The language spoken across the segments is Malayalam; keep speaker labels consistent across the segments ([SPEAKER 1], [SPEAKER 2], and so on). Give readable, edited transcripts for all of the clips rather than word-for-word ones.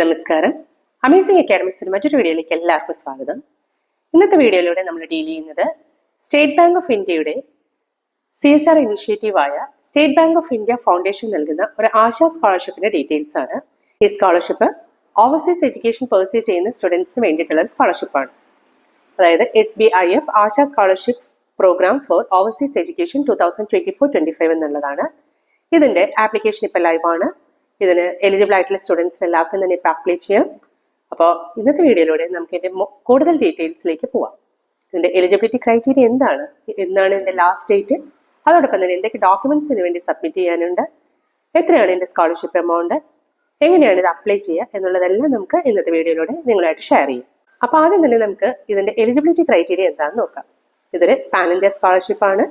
[SPEAKER 1] നമസ്കാരം. അമേസിംഗ് അക്കാഡമിക്സിന്റെ മറ്റൊരു വീഡിയോയിലേക്ക് എല്ലാവർക്കും സ്വാഗതം. ഇന്നത്തെ വീഡിയോയിലൂടെ നമ്മൾ ഡീൽ ചെയ്യുന്നത് സ്റ്റേറ്റ് ബാങ്ക് ഓഫ് ഇന്ത്യയുടെ CSR ഇനിഷ്യേറ്റീവായ state bank of India foundation നൽകുന്ന ഒരു ആശാ സ്കോളർഷിപ്പിന്റെ ഡീറ്റെയിൽസ് ആണ്. ഈ സ്കോളർഷിപ്പ് ഓവർസീസ് എഡ്യൂക്കേഷൻ പെർസ്യൂ ചെയ്യുന്ന സ്റ്റുഡൻസിന് വേണ്ടിയിട്ടുള്ള സ്കോളർഷിപ്പാണ്. അതായത് SBIF Asha scholarship programme for overseas education 2024-25 എന്നുള്ളതാണ്. ഇതിന്റെ ആപ്ലിക്കേഷൻ ഇപ്പോൾ ലൈവാണ്. ഇതിന് എലിജിബിൾ ആയിട്ടുള്ള സ്റ്റുഡൻസിന് എല്ലാവർക്കും തന്നെ ഇപ്പോൾ അപ്ലൈ ചെയ്യാം. അപ്പോൾ ഇന്നത്തെ വീഡിയോയിലൂടെ നമുക്ക് ഇതിന്റെ കൂടുതൽ ഡീറ്റെയിൽസിലേക്ക് പോവാം. ഇതിന്റെ എലിജിബിലിറ്റി ക്രൈറ്റീരിയ എന്താണ്, എന്നാണ് ഇതിന്റെ ലാസ്റ്റ് ഡേറ്റ്, അതോടൊപ്പം തന്നെ എന്തൊക്കെ ഡോക്യുമെന്റ്സിന് വേണ്ടി സബ്മിറ്റ് ചെയ്യാനുണ്ട്, എത്രയാണ് ഇതിന്റെ സ്കോളർഷിപ്പ് എമൗണ്ട്, എങ്ങനെയാണ് ഇത് അപ്ലൈ ചെയ്യുക എന്നുള്ളതെല്ലാം നമുക്ക് ഇന്നത്തെ വീഡിയോയിലൂടെ നിങ്ങളായിട്ട് ഷെയർ ചെയ്യും. അപ്പോൾ ആദ്യം തന്നെ നമുക്ക് ഇതിന്റെ എലിജിബിലിറ്റി ക്രൈറ്റീരിയ എന്താണെന്ന് നോക്കാം. ഇതൊരു പാൻ ഇന്ത്യ സ്കോളർഷിപ്പ് ആണ്.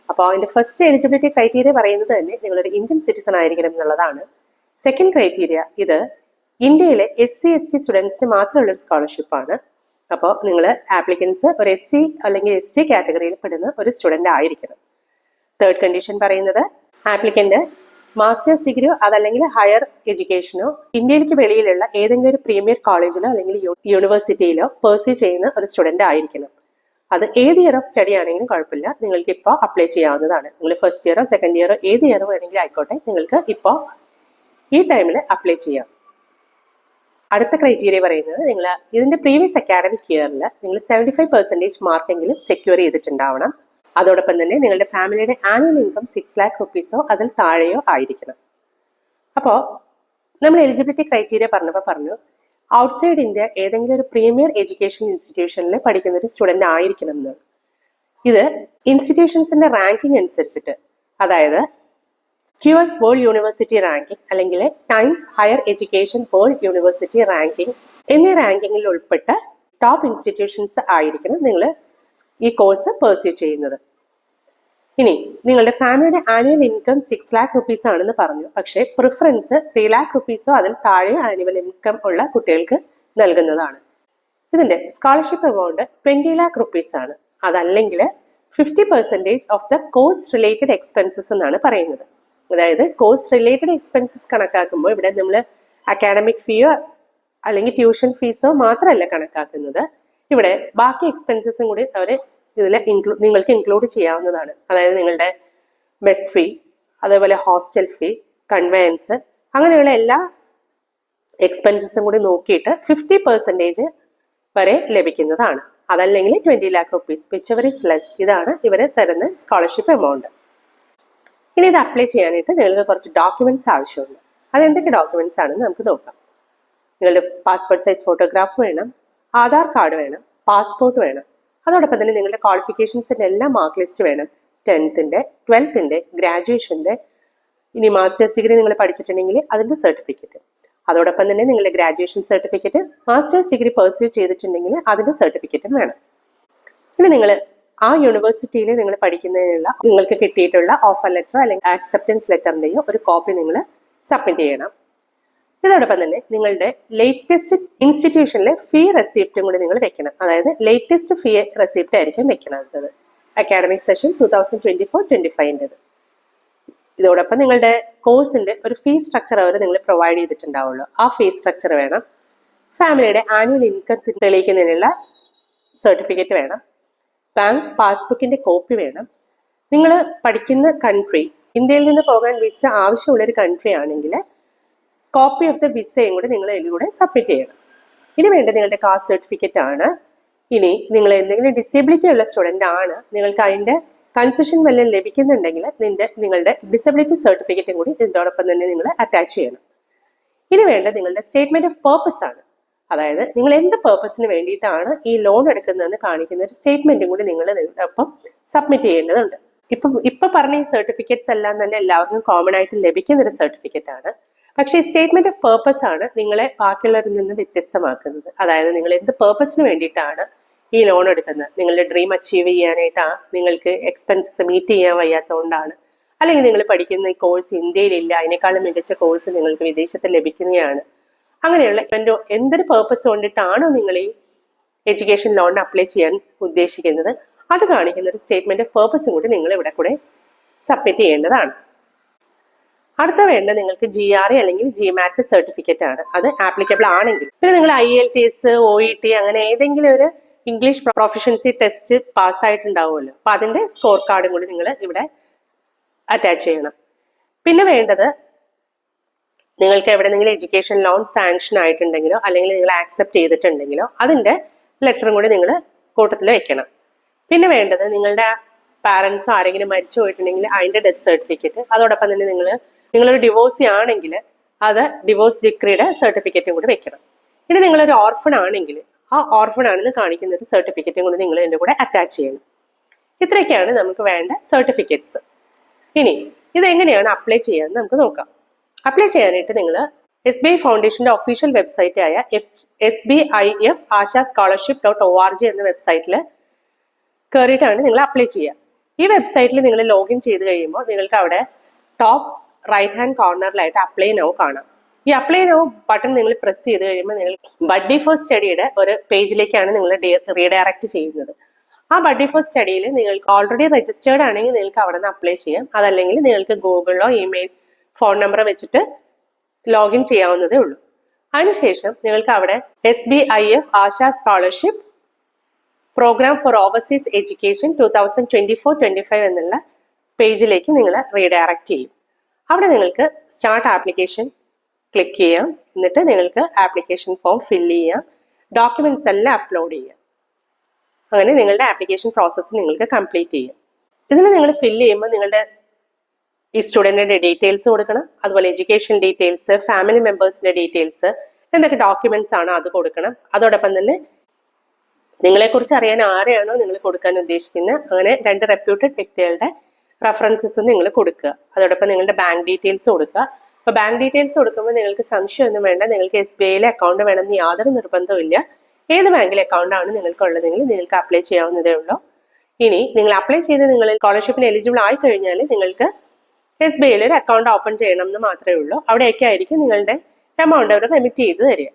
[SPEAKER 1] അപ്പോൾ അതിന്റെ ഫസ്റ്റ് എലിജിബിലിറ്റി ക്രൈറ്റീരിയ പറയുന്നത് തന്നെ നിങ്ങളൊരു ഇന്ത്യൻ സിറ്റിസൺ ആയിരിക്കണം എന്നുള്ളതാണ്. സെക്കൻഡ് ക്രൈറ്റീരിയ, ഇത് ഇന്ത്യയിലെ SC/ST സ്റ്റുഡൻസിന് മാത്രമുള്ള ഒരു സ്കോളർഷിപ്പാണ്. അപ്പോൾ നിങ്ങൾ ആപ്ലിക്കൻസ് ഒരു SC അല്ലെങ്കിൽ ST കാറ്റഗറിയിൽ പെടുന്ന ഒരു സ്റ്റുഡന്റ് ആയിരിക്കണം. തേർഡ് കണ്ടീഷൻ പറയുന്നത് ആപ്ലിക്കന്റ് മാസ്റ്റേഴ്സ് ഡിഗ്രിയോ അതല്ലെങ്കിൽ ഹയർ എഡ്യൂക്കേഷനോ ഇന്ത്യയിലേക്ക് വെളിയിലുള്ള ഏതെങ്കിലും ഒരു പ്രീമിയർ കോളേജിലോ അല്ലെങ്കിൽ യൂണിവേഴ്സിറ്റിയിലോ പെർസ്യൂ ചെയ്യുന്ന ഒരു സ്റ്റുഡന്റ് ആയിരിക്കണം. അത് ഏത് ഇയർ ഓഫ് സ്റ്റഡി ആണെങ്കിലും കുഴപ്പമില്ല, നിങ്ങൾക്ക് ഇപ്പോൾ അപ്ലൈ ചെയ്യാവുന്നതാണ്. നിങ്ങൾ ഫസ്റ്റ് ഇയറോ സെക്കൻഡ് ഇയറോ ഏത് ഇയറോ വേണമെങ്കിലും ആയിക്കോട്ടെ, നിങ്ങൾക്ക് ഇപ്പോൾ ഈ ടൈമിൽ അപ്ലൈ ചെയ്യാം. അടുത്ത ക്രൈറ്റീരിയ പറയുന്നത് നിങ്ങൾ ഇതിന്റെ പ്രീവിയസ് അക്കാഡമിക് ഇയറിൽ നിങ്ങൾ 75% മാർക്കെങ്കിലും സെക്യൂർ ചെയ്തിട്ടുണ്ടാവണം. അതോടൊപ്പം തന്നെ നിങ്ങളുടെ ഫാമിലിയുടെ ആനുവൽ ഇൻകം 6 lakh റുപ്പീസോ അതിൽ താഴെയോ ആയിരിക്കണം. അപ്പോൾ നമ്മൾ എലിജിബിലിറ്റി ക്രൈറ്റീരിയ പറഞ്ഞു ഔട്ട്സൈഡ് ഇന്ത്യ ഏതെങ്കിലും ഒരു പ്രീമിയർ എഡ്യൂക്കേഷൻ ഇൻസ്റ്റിറ്റ്യൂഷനിൽ പഠിക്കുന്ന ഒരു സ്റ്റുഡന്റ് ആയിരിക്കണം എന്നാണ്. ഇത് ഇൻസ്റ്റിറ്റ്യൂഷൻസിന്റെ റാങ്കിങ് അനുസരിച്ചിട്ട്, അതായത് QS വേൾഡ് യൂണിവേഴ്സിറ്റി റാങ്കിങ് അല്ലെങ്കിൽ times higher education world university ranking എന്നീ റാങ്കിങ്ങിൽ ഉൾപ്പെട്ട ടോപ്പ് ഇൻസ്റ്റിറ്റ്യൂഷൻസ് ആയിരിക്കണം നിങ്ങൾ ഈ കോഴ്സ് പെർസ്യൂ ചെയ്യുന്നത്. ഇനി നിങ്ങളുടെ ഫാമിലിയുടെ ആനുവൽ ഇൻകം 6 lakh റുപ്പീസ് ആണെന്ന് പറഞ്ഞു. പക്ഷേ പ്രിഫറൻസ് 3 lakh റുപ്പീസോ അതിൽ താഴെയോ ആനുവൽ ഇൻകം ഉള്ള കുട്ടികൾക്ക് നൽകുന്നതാണ്. ഇതിന്റെ സ്കോളർഷിപ്പ് എമൗണ്ട് 20 lakh റുപ്പീസ് ആണ്. അതല്ലെങ്കിൽ 50% of the course related expenses എന്നാണ് പറയുന്നത്. അതായത് കോഴ്സ് റിലേറ്റഡ് എക്സ്പെൻസസ് കണക്കാക്കുമ്പോൾ ഇവിടെ നമ്മൾ അക്കാഡമിക് ഫീയോ അല്ലെങ്കിൽ ട്യൂഷൻ ഫീസോ മാത്രമല്ല കണക്കാക്കുന്നത്. ഇവിടെ ബാക്കി എക്സ്പെൻസസും കൂടി അവർ ഇതിൽ നിങ്ങൾക്ക് ഇൻക്ലൂഡ് ചെയ്യാവുന്നതാണ്. അതായത് നിങ്ങളുടെ ബസ് ഫീ, അതേപോലെ ഹോസ്റ്റൽ ഫീ, കൺവെയൻസ്, അങ്ങനെയുള്ള എല്ലാ എക്സ്പെൻസസും കൂടി നോക്കിയിട്ട് 50% വരെ ലഭിക്കുന്നതാണ്. അതല്ലെങ്കിൽ 20 lakh rupees, which ever is less. ഇതാണ് ഇവർ തരുന്ന സ്കോളർഷിപ്പ് എമൗണ്ട്. ഇനി ഇത് അപ്ലൈ ചെയ്യാനായിട്ട് നിങ്ങൾക്ക് കുറച്ച് ഡോക്യുമെന്റ്സ് ആവശ്യമുണ്ട്. അതെന്തൊക്കെ ഡോക്യുമെന്റ്സ് ആണെന്ന് നമുക്ക് നോക്കാം. നിങ്ങളുടെ പാസ്പോർട്ട് സൈസ് ഫോട്ടോഗ്രാഫ് വേണം, ആധാർ കാർഡ് വേണം, പാസ്പോർട്ട് വേണം. അതോടൊപ്പം തന്നെ നിങ്ങളുടെ ക്വാളിഫിക്കേഷൻസിന്റെ എല്ലാ മാർക്ക് ലിസ്റ്റ് വേണം. 10th, 12th, ഗ്രാജുവേഷന്റെ, ഇനി മാസ്റ്റേഴ്സ് ഡിഗ്രി നിങ്ങൾ പഠിച്ചിട്ടുണ്ടെങ്കിൽ അതിന്റെ സർട്ടിഫിക്കറ്റ്, അതോടൊപ്പം തന്നെ നിങ്ങളുടെ graduation certificate, masters degree pursue ചെയ്തിട്ടുണ്ടെങ്കിൽ അതിന്റെ സർട്ടിഫിക്കറ്റും വേണം. ഇനി നിങ്ങൾ ആ യൂണിവേഴ്സിറ്റിയിൽ നിങ്ങൾ പഠിക്കുന്നതിനുള്ള നിങ്ങൾക്ക് കിട്ടിയിട്ടുള്ള ഓഫർ ലെറ്ററോ അല്ലെങ്കിൽ ആക്സെപ്റ്റൻസ് ലെറ്ററിന്റെയോ ഒരു കോപ്പി നിങ്ങൾ സബ്മിറ്റ് ചെയ്യണം. ഇതോടൊപ്പം തന്നെ നിങ്ങളുടെ ലേറ്റസ്റ്റ് ഇൻസ്റ്റിറ്റ്യൂഷനിലെ ഫീ റെസിപ്റ്റും കൂടി നിങ്ങൾ വെക്കണം. അതായത് ലേറ്റസ്റ്റ് ഫീ റെസിപ്റ്റ് ആയിരിക്കും വെക്കുന്നത്, അക്കാഡമിക് സെഷൻ 2024-25. ഇതോടൊപ്പം നിങ്ങളുടെ കോഴ്സിന്റെ ഒരു ഫീ സ്ട്രക്ചർ അവർ നിങ്ങൾ പ്രൊവൈഡ് ചെയ്തിട്ടുണ്ടാവുള്ളൂ. ആ ഫീ സ്ട്രക്ചർ വേണം. ഫാമിലിയുടെ ആനുവൽ ഇൻകം തെളിയിക്കുന്നതിനുള്ള സർട്ടിഫിക്കറ്റ് വേണം. ബാങ്ക് പാസ്ബുക്കിന്റെ കോപ്പി വേണം. നിങ്ങൾ പഠിക്കുന്ന കൺട്രി ഇന്ത്യയിൽ നിന്ന് പോകാൻ വിസ ആവശ്യമുള്ളൊരു കൺട്രി ആണെങ്കിൽ കോപ്പി ഓഫ് ദ വിസയും കൂടി നിങ്ങൾ ഇതിലൂടെ സബ്മിറ്റ് ചെയ്യണം. ഇനി വേണ്ട നിങ്ങളുടെ കാസ്റ്റ് സർട്ടിഫിക്കറ്റ് ആണ്. ഇനി നിങ്ങൾ എന്തെങ്കിലും ഡിസേബിലിറ്റി ഉള്ള സ്റ്റുഡന്റ് ആണ്, നിങ്ങൾക്ക് അതിന്റെ കൺസെഷൻ വല്ലതും ലഭിക്കുന്നുണ്ടെങ്കിൽ നിങ്ങളുടെ ഡിസബിലിറ്റി സർട്ടിഫിക്കറ്റും കൂടി ഇതിനോടൊപ്പം തന്നെ നിങ്ങൾ അറ്റാച്ച് ചെയ്യണം. ഇനി വേണ്ട നിങ്ങളുടെ സ്റ്റേറ്റ്മെന്റ് ഓഫ് പേർപ്പസ് ആണ്. അതായത് നിങ്ങൾ എന്ത് പേർപ്പസിന് വേണ്ടിയിട്ടാണ് ഈ ലോൺ എടുക്കുന്നതെന്ന് കാണിക്കുന്ന ഒരു സ്റ്റേറ്റ്മെന്റും കൂടി നിങ്ങൾ ഒപ്പം സബ്മിറ്റ് ചെയ്യേണ്ടതുണ്ട്. ഇപ്പൊ പറഞ്ഞ ഈ സർട്ടിഫിക്കറ്റ്സ് എല്ലാം തന്നെ എല്ലാവർക്കും കോമൺ ആയിട്ട് ലഭിക്കുന്ന ഒരു സർട്ടിഫിക്കറ്റ് ആണ്. പക്ഷേ ഈ സ്റ്റേറ്റ്മെന്റ് ഓഫ് പേർപ്പസ് ആണ് നിങ്ങളെ ബാക്കിയുള്ളവരിൽ നിന്ന് വ്യത്യസ്തമാക്കുന്നത്. അതായത് നിങ്ങൾ എന്ത് പേർപ്പസിന് വേണ്ടിയിട്ടാണ് ഈ ലോൺ എടുക്കുന്നത്, നിങ്ങളുടെ ഡ്രീം അച്ചീവ് ചെയ്യാനായിട്ടാണ്, നിങ്ങൾക്ക് എക്സ്പെൻസസ് മീറ്റ് ചെയ്യാൻ വയ്യാത്തതുകൊണ്ടാണ്, അല്ലെങ്കിൽ നിങ്ങൾ പഠിക്കുന്ന ഈ കോഴ്സ് ഇന്ത്യയിലില്ല, അതിനേക്കാളും മികച്ച കോഴ്സ് നിങ്ങൾക്ക് വിദേശത്ത് ലഭിക്കുന്നതാണ്, അങ്ങനെയുള്ള എന്തൊരു പേർപ്പസ് കൊണ്ടിട്ടാണോ നിങ്ങൾ ഈ എഡ്യൂക്കേഷൻ ലോണിന് അപ്ലൈ ചെയ്യാൻ ഉദ്ദേശിക്കുന്നത് അത് കാണിക്കുന്ന ഒരു സ്റ്റേറ്റ്മെന്റ് ഓഫ് പേർപ്പസും കൂടി നിങ്ങൾ ഇവിടെ കൂടെ സബ്മിറ്റ് ചെയ്യേണ്ടതാണ്. അടുത്ത വേണ്ട നിങ്ങൾക്ക് GRE അല്ലെങ്കിൽ GMAT സർട്ടിഫിക്കറ്റ് ആണ്. അത് ആപ്ലിക്കബിൾ ആണെങ്കിൽ. പിന്നെ നിങ്ങൾ IELTS, OET അങ്ങനെ ഏതെങ്കിലും ഒരു ഇംഗ്ലീഷ് പ്രൊഫഷൻസി ടെസ്റ്റ് പാസ്സായിട്ടുണ്ടാവുമല്ലോ. അപ്പൊ അതിന്റെ സ്കോർ കാർഡും കൂടി നിങ്ങൾ ഇവിടെ അറ്റാച്ച് ചെയ്യണം. പിന്നെ വേണ്ടത് നിങ്ങൾക്ക് എവിടെയെങ്കിലും എഡ്യൂക്കേഷൻ ലോൺ സാങ്ഷൻ ആയിട്ടുണ്ടെങ്കിലോ അല്ലെങ്കിൽ നിങ്ങൾ ആക്സെപ്റ്റ് ചെയ്തിട്ടുണ്ടെങ്കിലോ അതിന്റെ ലെറ്ററും കൂടി നിങ്ങൾ കൂട്ടത്തിൽ വെക്കണം. പിന്നെ വേണ്ടത് നിങ്ങളുടെ പാരൻസോ ആരെങ്കിലും മരിച്ചു പോയിട്ടുണ്ടെങ്കിൽ അതിന്റെ ഡെത്ത് സർട്ടിഫിക്കറ്റ്, അതോടൊപ്പം തന്നെ നിങ്ങളൊരു ഡിവോഴ്സി ആണെങ്കിൽ അത് ഡിവോഴ്സ് ഡിഗ്രിയുടെ സർട്ടിഫിക്കറ്റും കൂടി വെക്കണം. ഇനി നിങ്ങളൊരു ഓർഫൺ ആണെങ്കിൽ ആ ഓർഫൺ ആണെന്ന് കാണിക്കുന്ന ഒരു സർട്ടിഫിക്കറ്റും കൂടി നിങ്ങൾ ഇതിന്റെ കൂടെ അറ്റാച്ച് ചെയ്യണം. ഇത്രയൊക്കെയാണ് നമുക്ക് വേണ്ട സർട്ടിഫിക്കറ്റ്സ്. ഇനി ഇതെങ്ങനെയാണ് അപ്ലൈ ചെയ്യാന്ന് നമുക്ക് നോക്കാം. അപ്ലൈ ചെയ്യാനായിട്ട് നിങ്ങൾ SBI ഫൗണ്ടേഷന്റെ ഒഫീഷ്യൽ വെബ്സൈറ്റ് ആയ sbifashaScholarship.org എന്ന വെബ്സൈറ്റിൽ കയറിയിട്ടാണ് നിങ്ങൾ അപ്ലൈ ചെയ്യുക. ഈ വെബ്സൈറ്റിൽ നിങ്ങൾ ലോഗിൻ ചെയ്ത് കഴിയുമ്പോൾ നിങ്ങൾക്ക് അവിടെ ടോപ്പ് റൈറ്റ് ഹാൻഡ് കോർണറിലായിട്ട് അപ്ലൈ നൗ കാണാം. ഈ അപ്ലൈ നൗ ബട്ടൺ നിങ്ങൾ പ്രസ് ചെയ്ത് കഴിയുമ്പോൾ നിങ്ങൾ ബഡ്ഡി ഫോർ സ്റ്റഡിയുടെ ഒരു പേജിലേക്കാണ് നിങ്ങൾ റീഡയറക്റ്റ് ചെയ്യുന്നത്. ആ ബഡ്ഡി ഫോർ സ്റ്റഡിയിൽ നിങ്ങൾക്ക് ഓൾറെഡി രജിസ്റ്റേർഡ് ആണെങ്കിൽ നിങ്ങൾക്ക് അവിടെ നിന്ന് അപ്ലൈ ചെയ്യാം. അതല്ലെങ്കിൽ നിങ്ങൾക്ക് ഗൂഗിളിലോ ഇമെയിൽ ഫോൺ നമ്പർ വെച്ചിട്ട് ലോഗിൻ ചെയ്യാവുന്നതേ ഉള്ളൂ. അതിനുശേഷം നിങ്ങൾക്ക് അവിടെ SBIF Asha scholarship programme for overseas education 2024-25 എന്നുള്ള പേജിലേക്ക് നിങ്ങൾ റീഡയറക്റ്റ് ചെയ്യും. അവിടെ നിങ്ങൾക്ക് സ്റ്റാർട്ട് ആപ്ലിക്കേഷൻ ക്ലിക്ക് ചെയ്യാം. എന്നിട്ട് നിങ്ങൾക്ക് ആപ്ലിക്കേഷൻ ഫോം ഫില്ല് ചെയ്യാം, ഡോക്യുമെന്റ്സ് എല്ലാം അപ്ലോഡ് ചെയ്യാം. അങ്ങനെ നിങ്ങളുടെ ആപ്ലിക്കേഷൻ പ്രോസസ്സ് നിങ്ങൾക്ക് കംപ്ലീറ്റ് ചെയ്യാം. ഇതിന് നിങ്ങൾ ഫില്ല് ചെയ്യുമ്പോൾ നിങ്ങളുടെ ഈ സ്റ്റുഡൻറ്റിന്റെ ഡീറ്റെയിൽസ് കൊടുക്കണം, അതുപോലെ എഡ്യൂക്കേഷൻ ഡീറ്റെയിൽസ്, ഫാമിലി മെമ്പേഴ്സിന്റെ ഡീറ്റെയിൽസ്, എന്തൊക്കെ ഡോക്യുമെന്റ്സ് ആണോ അത് കൊടുക്കണം. അതോടൊപ്പം തന്നെ നിങ്ങളെക്കുറിച്ച് അറിയാൻ ആരെയാണോ നിങ്ങൾ കൊടുക്കാൻ ഉദ്ദേശിക്കുന്നത് അങ്ങനെ 2 റെപ്യൂട്ടഡ് വ്യക്തികളുടെ റെഫറൻസസ് നിങ്ങൾ കൊടുക്കുക. അതോടൊപ്പം നിങ്ങളുടെ ബാങ്ക് ഡീറ്റെയിൽസ് കൊടുക്കുക. അപ്പോൾ ബാങ്ക് ഡീറ്റെയിൽസ് കൊടുക്കുമ്പോൾ നിങ്ങൾക്ക് സംശയമൊന്നും വേണ്ട. നിങ്ങൾക്ക് SBIയിലെ അക്കൗണ്ട് വേണമെന്ന് യാതൊരു നിർബന്ധവും ഇല്ല. ഏത് ബാങ്കിലെ അക്കൗണ്ടാണ് നിങ്ങൾക്കുള്ളതെങ്കിൽ നിങ്ങൾക്ക് അപ്ലൈ ചെയ്യാവുന്നതേ ഉള്ളൂ. ഇനി നിങ്ങൾ അപ്ലൈ ചെയ്ത് നിങ്ങൾ സ്കോളർഷിപ്പിന് എലിജിബിൾ ആയി കഴിഞ്ഞാൽ നിങ്ങൾക്ക് SBIയിൽ ഒരു അക്കൗണ്ട് ഓപ്പൺ ചെയ്യണം എന്ന് മാത്രമേ ഉള്ളൂ. അവിടെയൊക്കെ ആയിരിക്കും നിങ്ങളുടെ എമൗണ്ട് അവർ റെമിറ്റ് ചെയ്ത് തരിക.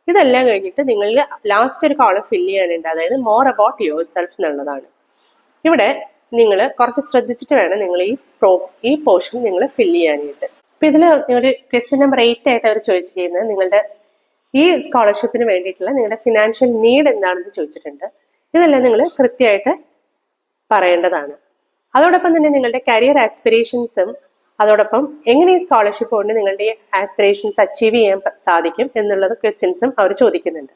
[SPEAKER 1] ഇതെല്ലാം കഴിഞ്ഞിട്ട് നിങ്ങൾ ലാസ്റ്റ് ഒരു കോളം ഫില്ല് ചെയ്യാനുണ്ട്, അതായത് മോർ അബൌട്ട് യുവർ സെൽഫ് എന്നുള്ളതാണ്. ഇവിടെ നിങ്ങൾ കുറച്ച് ശ്രദ്ധിച്ചിട്ട് വേണം നിങ്ങൾ ഈ പോർഷൻ നിങ്ങൾ ഫില്ല് ചെയ്യാനായിട്ട്. അപ്പൊ ഇതിൽ ഒരു ക്വസ്റ്റ്യൻ നമ്പർ 8 ആയിട്ട് അവർ ചോദിച്ചിരിക്കുന്നത് നിങ്ങളുടെ ഈ സ്കോളർഷിപ്പിന് വേണ്ടിയിട്ടുള്ള നിങ്ങളുടെ ഫിനാൻഷ്യൽ നീഡ് എന്താണെന്ന് ചോദിച്ചിട്ടുണ്ട്. ഇതെല്ലാം നിങ്ങൾ കൃത്യമായിട്ട് പറയേണ്ടതാണ്. അതോടൊപ്പം തന്നെ നിങ്ങളുടെ കരിയർ ആസ്പിറേഷൻസും അതോടൊപ്പം എങ്ങനെ ഈ സ്കോളർഷിപ്പ് കൊണ്ട് നിങ്ങളുടെ ആസ്പിറേഷൻസ് അച്ചീവ് ചെയ്യാൻ സാധിക്കും എന്നുള്ളത് ക്വസ്റ്റ്യൻസും അവർ ചോദിക്കുന്നുണ്ട്.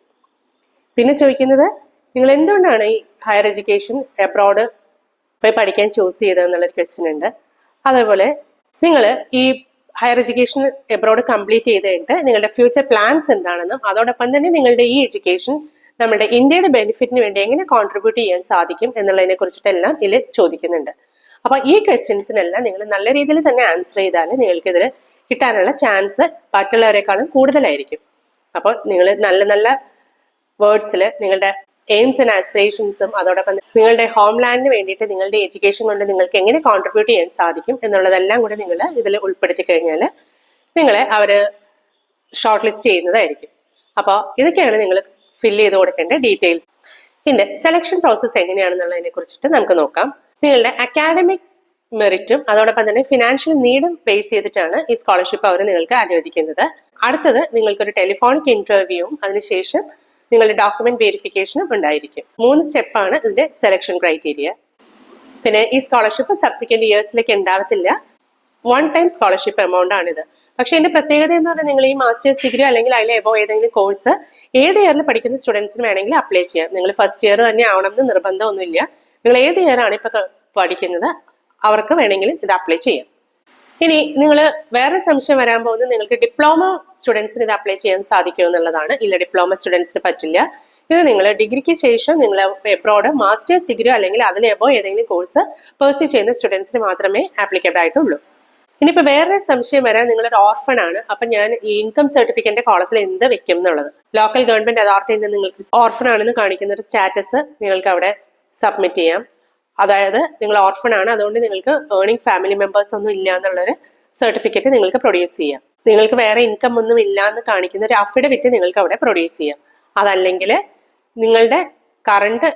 [SPEAKER 1] പിന്നെ ചോദിക്കുന്നത് നിങ്ങൾ എന്തുകൊണ്ടാണ് ഈ ഹയർ എഡ്യൂക്കേഷൻ എബ്രോഡ് പോയി പഠിക്കാൻ ചൂസ് ചെയ്തതെന്നുള്ളൊരു ക്വസ്റ്റ്യൻ ഉണ്ട്. അതേപോലെ നിങ്ങൾ ഈ ഹയർ എഡ്യൂക്കേഷൻ എബ്രോഡ് കംപ്ലീറ്റ് ചെയ്ത് കഴിഞ്ഞിട്ട് നിങ്ങളുടെ ഫ്യൂച്ചർ പ്ലാൻസ് എന്താണെന്നും അതോടൊപ്പം തന്നെ നിങ്ങളുടെ ഈ എഡ്യൂക്കേഷൻ നമ്മുടെ ഇന്ത്യയുടെ ബെനിഫിറ്റിന് വേണ്ടി എങ്ങനെ കോൺട്രിബ്യൂട്ട് ചെയ്യാൻ സാധിക്കും എന്നുള്ളതിനെ കുറിച്ചിട്ടെല്ലാം ഇതിൽ ചോദിക്കുന്നുണ്ട്. അപ്പൊ ഈ ക്വസ്റ്റ്യൻസിനെല്ലാം നിങ്ങൾ നല്ല രീതിയിൽ തന്നെ ആൻസർ ചെയ്താൽ നിങ്ങൾക്ക് ഇതിൽ കിട്ടാനുള്ള ചാൻസ് മറ്റുള്ളവരെക്കാളും കൂടുതലായിരിക്കും. അപ്പോൾ നിങ്ങൾ നല്ല നല്ല വേർഡ്സിൽ നിങ്ങളുടെ എയിംസ് ആൻഡ് ആസ്പിറേഷൻസും അതോടൊപ്പം നിങ്ങളുടെ ഹോംലാൻഡിന് വേണ്ടിയിട്ട് നിങ്ങളുടെ എഡ്യൂക്കേഷൻ കൊണ്ട് നിങ്ങൾക്ക് എങ്ങനെ കോൺട്രിബ്യൂട്ട് ചെയ്യാൻ സാധിക്കും എന്നുള്ളതെല്ലാം കൂടി നിങ്ങൾ ഇതിൽ ഉൾപ്പെടുത്തി കഴിഞ്ഞാൽ നിങ്ങളെ അവർ ഷോർട്ട് ലിസ്റ്റ് ചെയ്യുന്നതായിരിക്കും. അപ്പോൾ ഇതൊക്കെയാണ് നിങ്ങൾ ഫില്ല് ചെയ്ത് കൊടുക്കേണ്ട ഡീറ്റെയിൽസ്. പിന്നെ സെലക്ഷൻ പ്രോസസ്സ് എങ്ങനെയാണെന്നുള്ളതിനെ കുറിച്ചിട്ട് നമുക്ക് നോക്കാം. നിങ്ങളുടെ അക്കാഡമിക് മെറിറ്റും അതോടൊപ്പം തന്നെ ഫിനാൻഷ്യൽ നീഡും ബേസ് ചെയ്തിട്ടാണ് ഈ സ്കോളർഷിപ്പ് അവർ നിങ്ങൾക്ക് അനുവദിക്കുന്നത്. അടുത്തത് നിങ്ങൾക്കൊരു ടെലിഫോണിക് ഇന്റർവ്യൂവും അതിനുശേഷം നിങ്ങളുടെ ഡോക്യുമെന്റ് വെരിഫിക്കേഷനും ഉണ്ടായിരിക്കും. 3 സ്റ്റെപ്പാണ് ഇതിന്റെ സെലക്ഷൻ ക്രൈറ്റീരിയ. പിന്നെ ഈ സ്കോളർഷിപ്പ് സബ്സിക്വന്റ് ഇയേഴ്സിലേക്ക് ഉണ്ടാവത്തില്ല. 1 ടൈം സ്കോളർഷിപ്പ് എമൗണ്ട് ആണിത്. പക്ഷെ ഇതിന്റെ പ്രത്യേകത എന്ന് പറഞ്ഞാൽ നിങ്ങൾ ഈ മാസ്റ്റേഴ്സ് ഡിഗ്രി അല്ലെങ്കിൽ അതിൽ എബോ ഏതെങ്കിലും കോഴ്സ് ഏത് ഇയറിൽ പഠിക്കുന്ന സ്റ്റുഡൻസിന് വേണമെങ്കിൽ അപ്ലൈ ചെയ്യാം. നിങ്ങൾ ഫസ്റ്റ് ഇയർ തന്നെ ആവണമെന്ന് നിർബന്ധമൊന്നുമില്ല. നിങ്ങൾ ഏത് ഇയർ ആണ് ഇപ്പൊ പഠിക്കുന്നത് അവർക്ക് വേണമെങ്കിലും ഇത് അപ്ലൈ ചെയ്യാം. ഇനി നിങ്ങൾ വേറെ സംശയം വരാൻ പോകുന്നത് നിങ്ങൾക്ക് ഡിപ്ലോമ സ്റ്റുഡൻസിന് ഇത് അപ്ലൈ ചെയ്യാൻ സാധിക്കുമോ എന്നുള്ളതാണ്. ഇല്ല, ഡിപ്ലോമ സ്റ്റുഡൻസിന് പറ്റില്ല. ഇത് നിങ്ങൾ ഡിഗ്രിക്ക് ശേഷം നിങ്ങൾ എബ്രോഡ് മാസ്റ്റേഴ്സ് ഡിഗ്രിയോ അല്ലെങ്കിൽ അതിലെബോ ഏതെങ്കിലും കോഴ്സ് പെർസ്യൂ ചെയ്യുന്ന സ്റ്റുഡൻസിന് മാത്രമേ ആപ്ലിക്കബിൾ ആയിട്ടുള്ളൂ. ഇനിയിപ്പോ വേറെ സംശയം വരാൻ നിങ്ങളൊരു ഓർഫൺ ആണ്, അപ്പൊ ഞാൻ ഈ ഇൻകം സർട്ടിഫിക്കറ്റിന്റെ കോളത്തിൽ എന്ത് വെക്കും എന്നുള്ളത്. ലോക്കൽ ഗവൺമെന്റ് അതോറിറ്റിയിൽ നിന്ന് നിങ്ങൾക്ക് ഓർഫൺ ആണെന്ന് കാണിക്കുന്ന ഒരു സ്റ്റാറ്റസ് നിങ്ങൾക്ക് അവിടെ സബ്മിറ്റ് ചെയ്യാം. അതായത് നിങ്ങൾ ഓർഫൺ ആണ്, അതുകൊണ്ട് നിങ്ങൾക്ക് ഏർണിംഗ് ഫാമിലി മെമ്പേഴ്സ് ഒന്നും ഇല്ല എന്നുള്ളൊരു സർട്ടിഫിക്കറ്റ് നിങ്ങൾക്ക് പ്രൊഡ്യൂസ് ചെയ്യാം. നിങ്ങൾക്ക് വേറെ ഇൻകം ഒന്നും ഇല്ല എന്ന് കാണിക്കുന്ന ഒരു അഫിഡവിറ്റ് നിങ്ങൾക്ക് അവിടെ പ്രൊഡ്യൂസ് ചെയ്യാം. അതല്ലെങ്കിൽ നിങ്ങളുടെ കറണ്ട്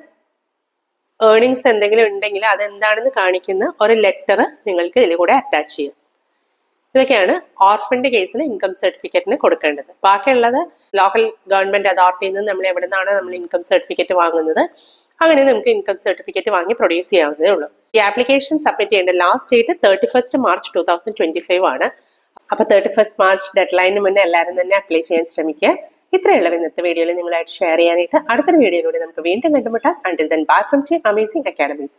[SPEAKER 1] ഏർണിങ്സ് എന്തെങ്കിലും ഉണ്ടെങ്കിൽ അതെന്താണെന്ന് കാണിക്കുന്ന ഒരു ലെറ്റർ നിങ്ങൾക്ക് ഇതിൽ കൂടെ അറ്റാച്ച് ചെയ്യാം. ഇതൊക്കെയാണ് ഓർഫിന്റെ കേസിൽ ഇൻകം സർട്ടിഫിക്കറ്റിന് കൊടുക്കേണ്ടത്. ബാക്കിയുള്ളത് ലോക്കൽ ഗവൺമെന്റ് അതോറിറ്റിയിൽ നിന്ന് നമ്മൾ എവിടെ നിന്നാണ് നമ്മൾ ഇൻകം സർട്ടിഫിക്കറ്റ് വാങ്ങുന്നത്, അങ്ങനെ നമുക്ക് ഇൻകം സർട്ടിഫിക്കറ്റ് വാങ്ങി പ്രൊഡ്യൂസ് ചെയ്യാവുന്നതേ ഉള്ളൂ. ഈ ആപ്ലിക്കേഷൻ സബ്മിറ്റ് ചെയ്യേണ്ട ലാസ്റ്റ് ഡേറ്റ് 31 മാർച്ച് 2025 ആണ്. അപ്പൊ 31 മാർച്ച് ഡെഡ് ലൈനിന് മുന്നേ എല്ലാവരും തന്നെ അപ്ലൈ ചെയ്യാൻ ശ്രമിക്കുക. ഇത്രയുള്ള ഇന്നത്തെ വീഡിയോയിൽ നിങ്ങളായിട്ട് ഷെയർ ചെയ്യാനായിട്ട് അടുത്തൊരു വീഡിയോയിലൂടെ നമുക്ക് വീണ്ടും കണ്ടുമുട്ടാം. Until then, bye from Amazing Academies.